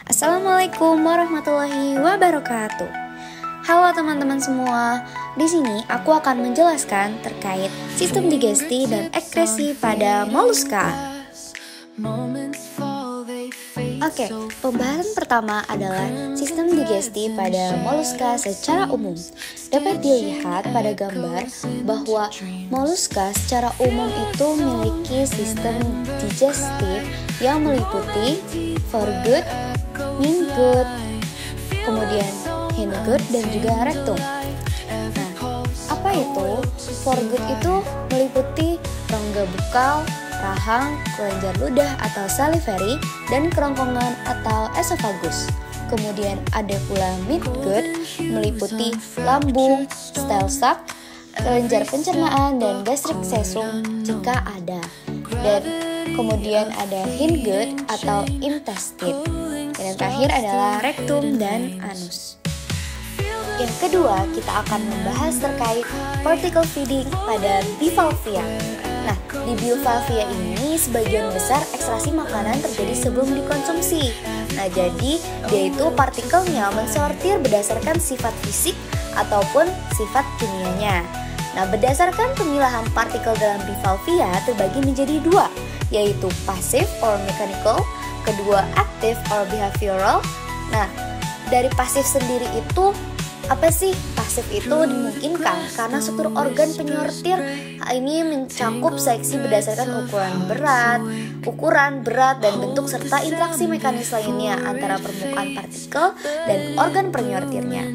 Assalamualaikum warahmatullahi wabarakatuh. Halo teman-teman semua. Di sini aku akan menjelaskan terkait sistem digesti dan ekskresi pada moluska. Oke, pembahasan pertama adalah sistem digesti pada moluska secara umum. Dapat dilihat pada gambar bahwa moluska secara umum itu memiliki sistem digestif yang meliputi foregut, hindgut, kemudian hindgut dan juga rektum. Nah, apa itu? Foregut itu meliputi rongga bukal, rahang, kelenjar ludah atau salivary, dan kerongkongan atau esophagus. Kemudian ada pula midgut, meliputi lambung, style sac, kelenjar pencernaan, dan gastric caesum jika ada. Dan kemudian ada hindgut atau intestine. Dan yang terakhir adalah rektum dan anus. Yang kedua, kita akan membahas terkait particle feeding pada bivalvia. Nah, di bivalvia ini sebagian besar ekstraksi makanan terjadi sebelum dikonsumsi. Nah, jadi dia itu partikelnya mensortir berdasarkan sifat fisik ataupun sifat kimianya. Nah, berdasarkan pemilahan partikel dalam bivalvia terbagi menjadi dua, yaitu passive or mechanical, kedua active or behavioral. Nah, dari pasif sendiri itu apa sih? Pasif itu dimungkinkan karena struktur organ penyortir ini mencakup seksi berdasarkan ukuran berat dan bentuk serta interaksi mekanis lainnya antara permukaan partikel dan organ penyortirnya.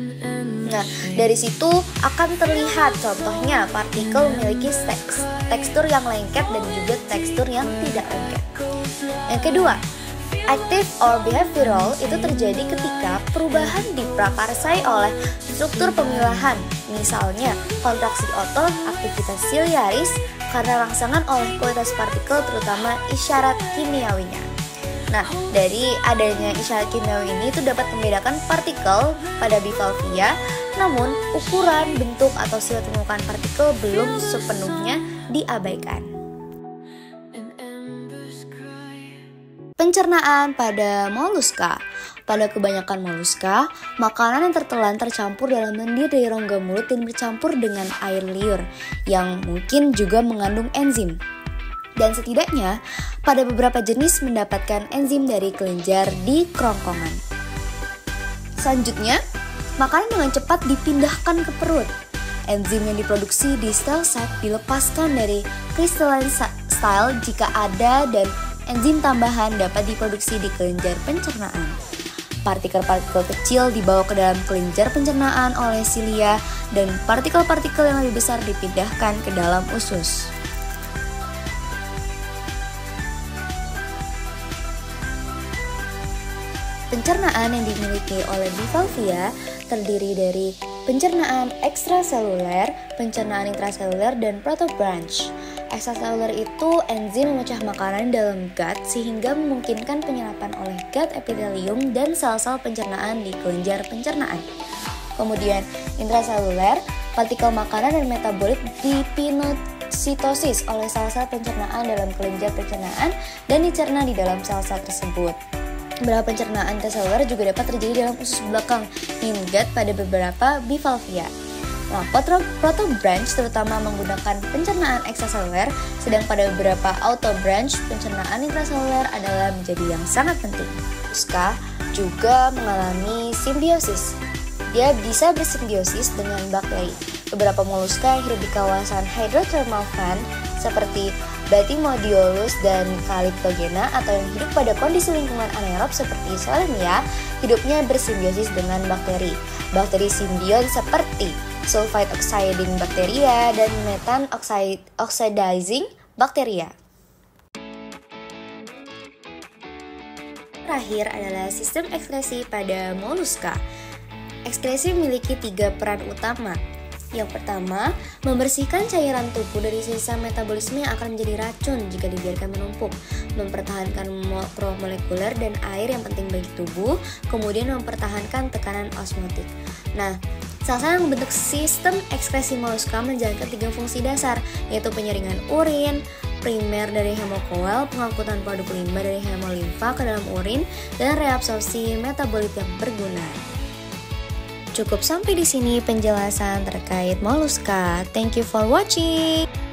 Nah, dari situ akan terlihat contohnya partikel memiliki tekstur yang lengket dan juga tekstur yang tidak lengket. Yang kedua, active or behavioral itu terjadi ketika perubahan diprakarsai oleh struktur pemilahan, misalnya kontraksi otot, aktivitas ciliaris, karena rangsangan oleh kualitas partikel terutama isyarat kimiawinya. Nah, dari adanya isyarat kimiawi ini itu dapat membedakan partikel pada bivalvia, namun ukuran, bentuk, atau sifat permukaan partikel belum sepenuhnya diabaikan. Pencernaan pada moluska. Pada kebanyakan moluska, makanan yang tertelan tercampur dalam lendir dari rongga mulut dan bercampur dengan air liur yang mungkin juga mengandung enzim. Dan setidaknya pada beberapa jenis mendapatkan enzim dari kelenjar di kerongkongan. Selanjutnya, makanan dengan cepat dipindahkan ke perut. Enzim yang diproduksi di style sac dilepaskan dari crystalline style jika ada, dan enzim tambahan dapat diproduksi di kelenjar pencernaan. Partikel-partikel kecil dibawa ke dalam kelenjar pencernaan oleh silia, dan partikel-partikel yang lebih besar dipindahkan ke dalam usus. Pencernaan yang dimiliki oleh bivalvia terdiri dari pencernaan ekstraseluler, pencernaan intraseluler, dan protobranch. Ekstraseluler itu enzim memecah makanan dalam gut sehingga memungkinkan penyerapan oleh gut epithelium dan sel-sel pencernaan di kelenjar pencernaan. Kemudian intraseluler, partikel makanan dan metabolit dipinositosis oleh sel-sel pencernaan dalam kelenjar pencernaan dan dicerna di dalam sel-sel tersebut. Beberapa pencernaan intraseluler juga dapat terjadi dalam usus belakang hindgut pada beberapa bivalvia. Nah, protobranch terutama menggunakan pencernaan ekstraseluler, sedang pada beberapa autobranch pencernaan intraseluler adalah menjadi yang sangat penting. Moluska juga mengalami simbiosis. Dia bisa bersimbiosis dengan bakteri. Beberapa moluska yang hidup di kawasan hydrothermal vent seperti Bathymodeolus dan Calyptogena, atau yang hidup pada kondisi lingkungan anaerob seperti Solemnia, hidupnya bersimbiosis dengan bakteri. Bakteri simbion seperti sulfite oxidizing bacteria dan methane oxidizing bacteria. Terakhir adalah sistem ekskresi pada moluska. Ekskresi memiliki 3 peran utama. Yang pertama, membersihkan cairan tubuh dari sisa metabolisme yang akan menjadi racun jika dibiarkan menumpuk, mempertahankan promolekuler dan air yang penting bagi tubuh, kemudian mempertahankan tekanan osmotik. Nah, sel-sel yang membentuk sistem ekskresi moluska menjalankan 3 fungsi dasar, yaitu penyaringan urin, primer dari hemokoel, pengangkutan produk limba dari hemolimfa ke dalam urin, dan reabsorpsi metabolit yang berguna. Cukup sampai di sini penjelasan terkait moluska. Thank you for watching.